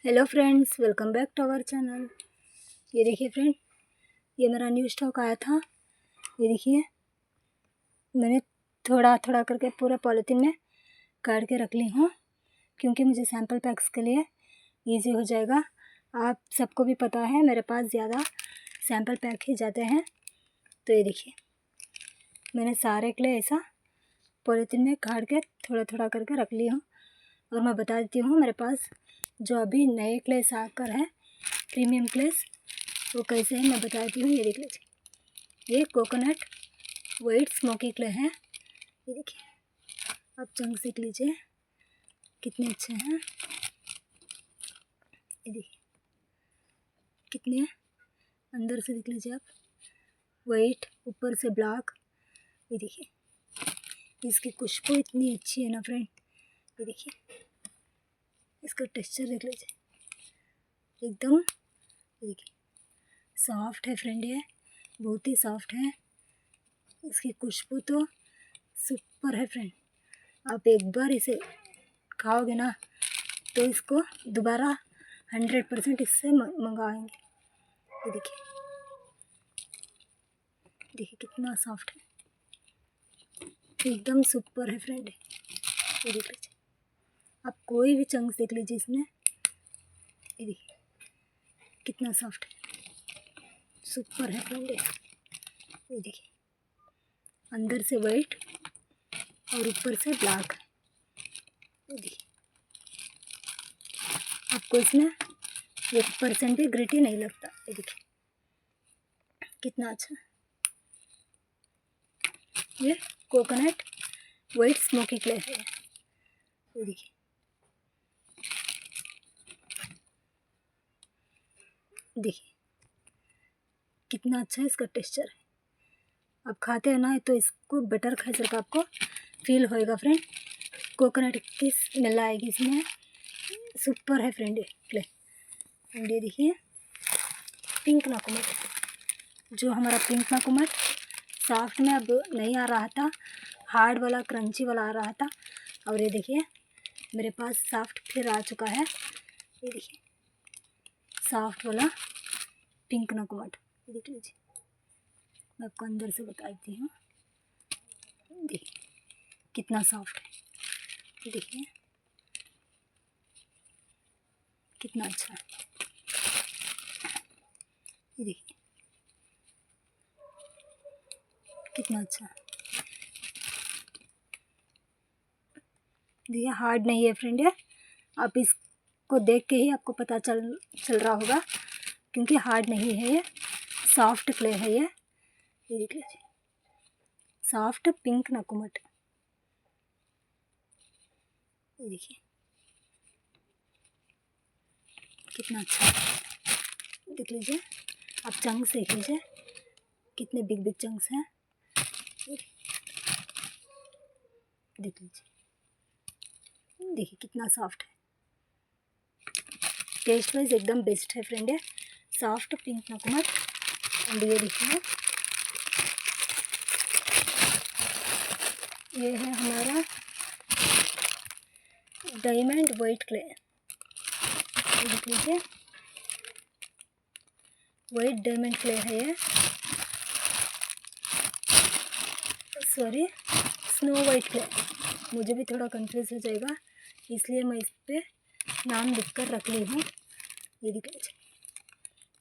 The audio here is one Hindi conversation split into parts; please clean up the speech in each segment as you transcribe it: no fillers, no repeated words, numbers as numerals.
Hello friends, welcome back to our channel. ये देखिए फ्रेंड, ये मेरा न्यू स्टॉक आया था। ये देखिए, मैंने थोड़ा थोड़ा करके पूरा पॉलीथीन में काट के रख ली हूँ, क्योंकि मुझे सैम्पल पैक्स के लिए इजी हो जाएगा। आप सबको भी पता है मेरे पास ज़्यादा सैम्पल पैक ही जाते हैं। तो ये देखिए, मैंने सारे के लिए ऐसा पॉलीथीन में काट के थोड़ा थोड़ा करके रख ली हूँ। और मैं बता देती हूँ, मेरे पास जो अभी नए क्लेस आकर है, प्रीमियम क्लेस, वो कैसे है मैं बता देती हूँ। ये देख लीजिए, ये कोकोनट वाइट स्मोकी क्ले है। ये देखिए, आप चंग सेक लीजिए, कितने अच्छे हैं। ये देखिए कितने अंदर से देख लीजिए आप, वाइट ऊपर से ब्लैक। ये देखिए, इसकी खुशबू इतनी अच्छी है ना फ्रेंड। ये देखिए, इसका टेक्सचर देख लीजिए, एकदम ये देखिए सॉफ्ट है फ्रेंड, ये बहुत ही सॉफ्ट है। इसकी खुशबू तो सुपर है फ्रेंड। आप एक बार इसे खाओगे ना तो इसको दोबारा 100% इससे मंगाएंगे। ये देखिए, देखिए कितना सॉफ्ट है, एकदम सुपर है फ्रेंड। ये देख लीजिए, आप कोई भी चंक्स देख लीजिए इसमें। ये देखिए कितना सॉफ्ट है, सुपर है फ्रेंड। ये देखिए, अंदर से वाइट और ऊपर से ब्लैक है। ये देखिए, आपको इसमें 1% भी ग्रिटी नहीं लगता। ये देखिए कितना अच्छा। ये कोकोनट वाइट स्मोकी क्ले है। ये देखिए, देखिए कितना अच्छा इसका टेक्सचर है। आप खाते हैं ना तो इसको बटर खाए सर का आपको फील होएगा फ्रेंड। कोकोनट की स्मेल आएगी इसमें, सुपर है फ्रेंड ये क्ले। फ्रेंड ये देखिए, पिंक नाकुमट, जो हमारा पिंक नाकुमट सॉफ्ट में अब नहीं आ रहा था, हार्ड वाला क्रंची वाला आ रहा था। और ये देखिए मेरे पास सॉफ्ट फिर आ चुका है। ये देखिए सॉफ्ट वाला पिंक नाकुमट, देख लीजिए, मैं आपको अंदर से बताती हूँ। देखिए कितना सॉफ्ट है, देखिए कितना अच्छा है। ये देखिए कितना अच्छा, देखिए हार्ड नहीं है फ्रेंड ये। आप इसको देख के ही आपको पता चल रहा होगा, क्योंकि हार्ड नहीं है ये, सॉफ्ट क्ले है ये। ये देख लीजिए, सॉफ्ट पिंक नाकुमट। ये देखिए कितना अच्छा है, देख लीजिए। आप चंक्स देख लीजिए, कितने बिग बिग चंक्स हैं। देख लीजिए, देखिए कितना सॉफ्ट है, टेस्ट वाइज एकदम बेस्ट है फ्रेंड है, सॉफ्ट पिंक नाकुमट। एंड ये देखिए, ये है हमारा डायमंड वाइट क्ले। देख लीजिए, वाइट डायमंड क्ले है ये, सॉरी स्नो वाइट क्ले। मुझे भी थोड़ा कंफ्यूज हो जाएगा, इसलिए मैं इस पर नाम लिख कर रख ली हूँ। ये देख लीजिए,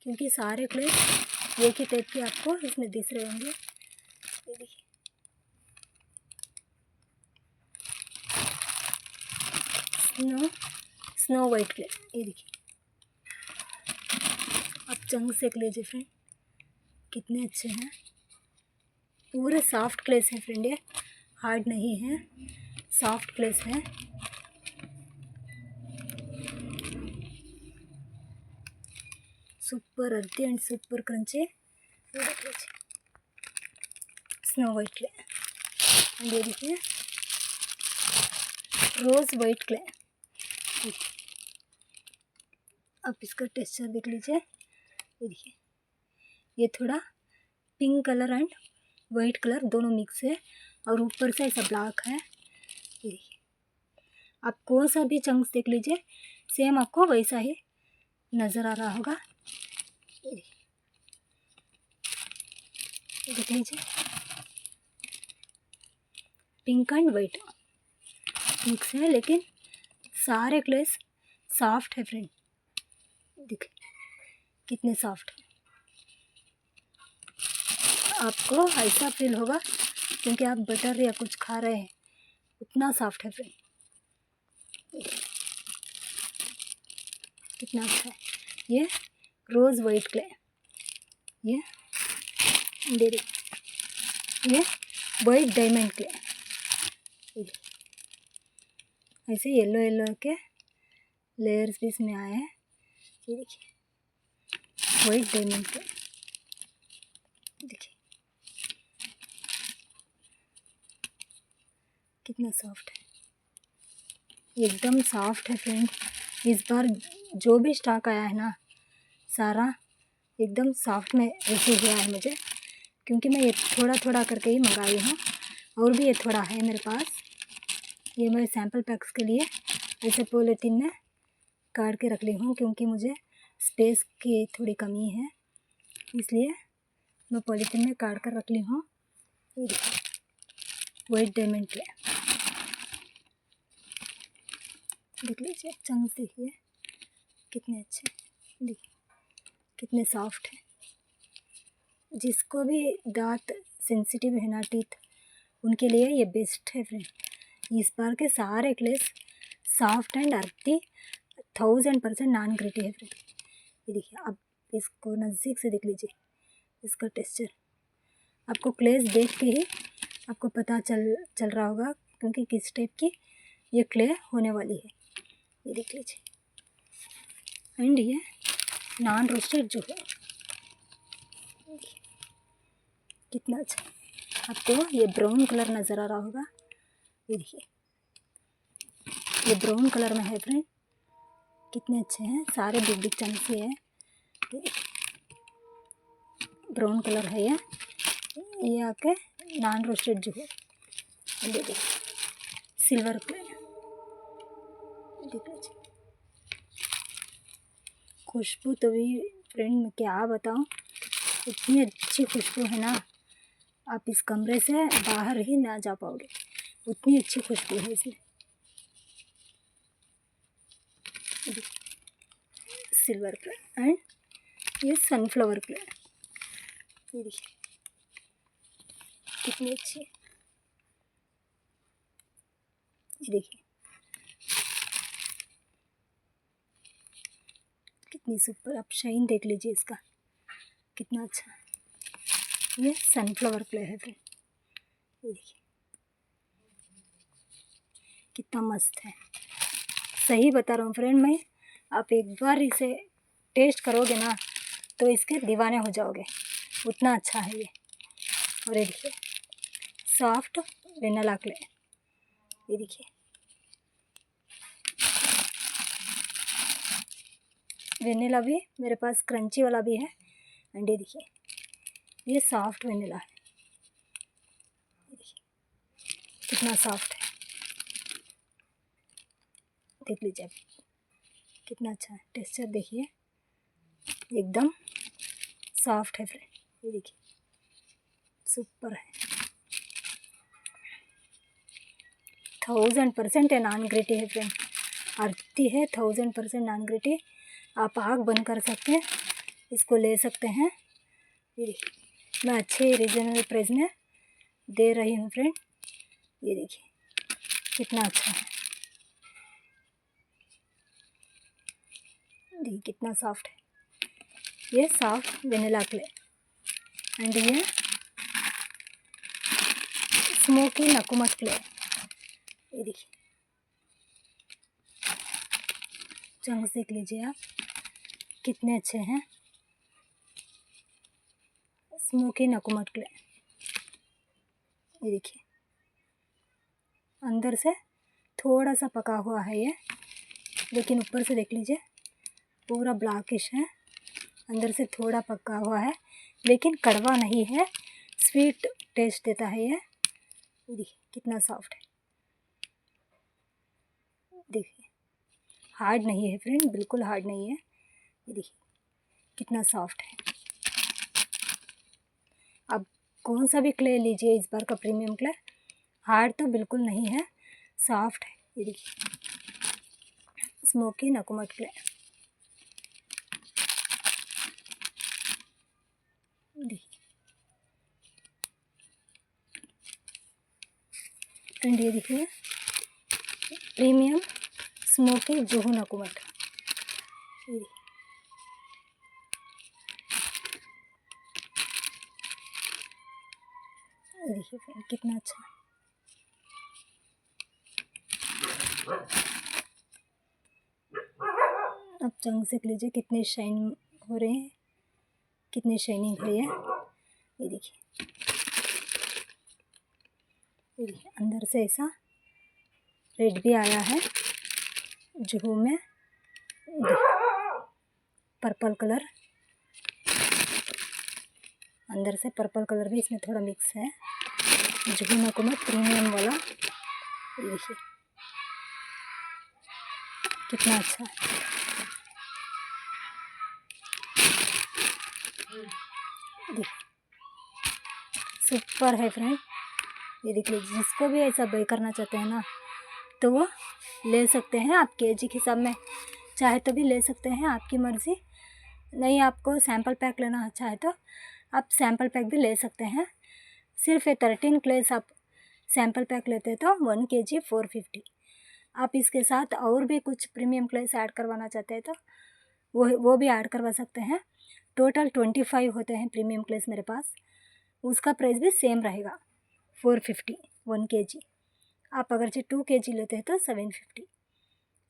क्योंकि सारे क्ले एक ही टाइप के आपको इसमें दिख रहे होंगे। ये देखिए स्नो वाइट क्ले। ये देखिए, आप चंग सेक लीजिए फ्रेंड, कितने अच्छे हैं, पूरे सॉफ्ट क्लेस है फ्रेंड, ये हार्ड नहीं है, सॉफ्ट क्लेस है। Super earthy and super crunchy. देख लीजिए, स्नो वाइट क्ले। एंड ये देखिए रोज़ वाइट क्ले। आप इसका टेक्सचर देख लीजिए। ये देखिए, ये थोड़ा pink colour and white colour दोनों मिक्स है, और ऊपर से ऐसा ब्लैक है। ये देखिए, आप कोई सा भी चंक्स देख लीजिए, सेम आपको वैसा ही नज़र आ रहा होगा, देख लीजिए, पिंक एंड वाइट मिक्स है, लेकिन सारे क्लेस सॉफ्ट है फ्रेंड। देखिए कितने सॉफ्ट है, आपको ऐसा फील होगा क्योंकि आप बटर या कुछ खा रहे हैं, उतना सॉफ्ट है फ्रेंड। कितना अच्छा है। ये रोज़ वाइट क्ले, ये वाइट डायमंड क्ले, ऐसे येलो येलो के लेयर्स भी इसमें आए हैं। ये देखिए वाइट डायमंड क्ले, देखिए कितना सॉफ्ट है, एकदम सॉफ्ट है फ्रेंड। इस बार जो भी स्टॉक आया है ना, सारा एकदम सॉफ्ट में रिसीव हुआ है मुझे, क्योंकि मैं ये थोड़ा थोड़ा करके ही मंगाई हूँ, और भी ये थोड़ा है मेरे पास। ये मैं सैम्पल पैक्स के लिए ऐसे पॉलीथीन में काट के रख ली हूँ, क्योंकि मुझे स्पेस की थोड़ी कमी है, इसलिए मैं पॉलीथीन में काट कर रख ली हूँ। वाइट डायमंड के देख लीजिए, चंक्स देखिए कितने अच्छे, देखिए कितने सॉफ्ट है। जिसको भी दांत सेंसिटिव है ना, टीथ, उनके लिए ये बेस्ट है फ्रेंड। इस बार के सारे क्लेस सॉफ्ट एंड अर्थी 1000% नॉन ग्रिटी है फ्रेंड। ये देखिए, आप इसको नज़दीक से देख लीजिए, इसका टेक्सचर आपको क्लेस देख के ही आपको पता चल रहा होगा, क्योंकि किस टाइप की ये क्ले होने वाली है। ये देख लीजिए, एंड ये नॉन रोस्टेड जो है, कितना अच्छा। आपको ये ब्राउन कलर नज़र आ रहा होगा, ये देखिए ये ब्राउन कलर में है फ्रेंड, कितने अच्छे हैं, सारे बिग बिग चंक्स है। ब्राउन कलर है ये आके नॉन रोस्टेड जो है, देखिए सिल्वर पे देख लीजिए। खुशबू तो भी फ्रेंड मैं क्या बताऊँ, इतनी अच्छी खुशबू है ना, आप इस कमरे से बाहर ही ना जा पाओगे, उतनी अच्छी खुशबू है इसमें। सिल्वर प्लेट एंड ये सनफ्लावर प्लेट, ये देखिए कितनी अच्छी है। ये देखिए कितनी सुपर, आप शाइन देख लीजिए इसका, कितना अच्छा। ये सनफ्लावर प्ले है फ्रेंड, ये देखिए कितना मस्त है। सही बता रहा हूँ फ्रेंड मैं, आप एक बार इसे टेस्ट करोगे ना तो इसके दीवाने हो जाओगे, उतना अच्छा है ये। और ये देखिए सॉफ्ट वेनिला क्ले, ये देखिए वेनिला भी मेरे पास क्रंची वाला भी है, एंड ये देखिए ये सॉफ्ट वेनिला है, ये देखिए कितना सॉफ्ट है, देख लीजिए आप कितना अच्छा है। टेक्सचर देखिए एकदम सॉफ्ट है फ्रेंड, ये देखिए सुपर है। 1000% है नॉन ग्रिटी है फ्रेंड, अर्थी है, 1000% नॉन ग्रिटी। आप आग बंद कर सकते हैं, इसको ले सकते हैं। ये देखिए मैं अच्छे रीजनेबल प्राइस में दे रही हूँ फ्रेंड, ये देखिए कितना अच्छा है, देखिए कितना सॉफ्ट है। ये सॉफ्ट वेनिला क्ले एंड ये स्मोकी नकुमत क्ले, ये देखिए चंक्स देख लीजिए आप कितने अच्छे हैं। स्मोकी नकुमत क्ले, ये देखिए अंदर से थोड़ा सा पका हुआ है ये, लेकिन ऊपर से देख लीजिए पूरा ब्लैकिश है, अंदर से थोड़ा पका हुआ है, लेकिन कड़वा नहीं है, स्वीट टेस्ट देता है ये। देखिए कितना सॉफ्ट है, देखिए हार्ड नहीं है फ्रेंड, बिल्कुल हार्ड नहीं है, ये देखिए कितना सॉफ्ट है। अब कौन सा भी क्ले लीजिए इस बार का प्रीमियम क्ले, हार्ड तो बिल्कुल नहीं है, सॉफ्ट है। ये देखिए स्मोकी नकुमट क्ले। देखिए फ्रेंड, ये देखिए प्रीमियम स्मोकी जुहू नकुमट। ये देखिए फ्रेंड कितना अच्छा। अब चंग से लीजिए कितने शाइन हो रहे हैं, कितनी शाइनिंग है ये देखिए। ये देखिए अंदर से ऐसा रेड भी आया है जुहू में, पर्पल कलर, अंदर से पर्पल कलर भी इसमें थोड़ा मिक्स है। जुहू नकुमट प्रीमियम वाला। ये देखिए कितना अच्छा है। देखिए सुपर है फ्रेंड। ये देखिए जिसको भी ऐसा बाई करना चाहते हैं ना तो वो ले सकते हैं। आप केजी के हिसाब में चाहे तो भी ले सकते हैं, आपकी मर्ज़ी। नहीं आपको सैम्पल पैक लेना अच्छा है तो आप सैम्पल पैक भी ले सकते हैं। सिर्फ ये 13 क्लेस आप सैम्पल पैक लेते हैं तो 1 kg 450। आप इसके साथ और भी कुछ प्रीमियम क्लेस ऐड करवाना चाहते हैं तो वो भी ऐड करवा सकते हैं। टोटल 25 होते हैं प्रीमियम क्लेस मेरे पास, उसका प्राइस भी सेम रहेगा 450 1 kg। आप अगर 2 kg लेते हैं तो 750।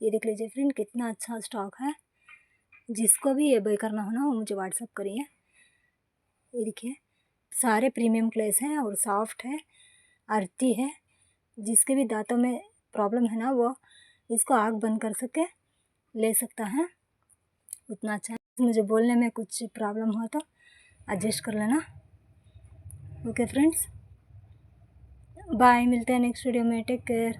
ये देख लीजिए फ्रेंड कितना अच्छा स्टॉक है। जिसको भी ये बाय करना हो ना वो मुझे व्हाट्सअप करिए। ये देखिए सारे प्रीमियम क्लेस हैं और सॉफ्ट है, आरती है। जिसके भी दांतों में प्रॉब्लम है ना वो इसको आग बंद कर सके ले सकता है, उतना अच्छा है। मुझे बोलने में कुछ प्रॉब्लम हो तो एडजस्ट कर लेना। ओके फ्रेंड्स, बाय, मिलते हैं नेक्स्ट वीडियो में। Take care.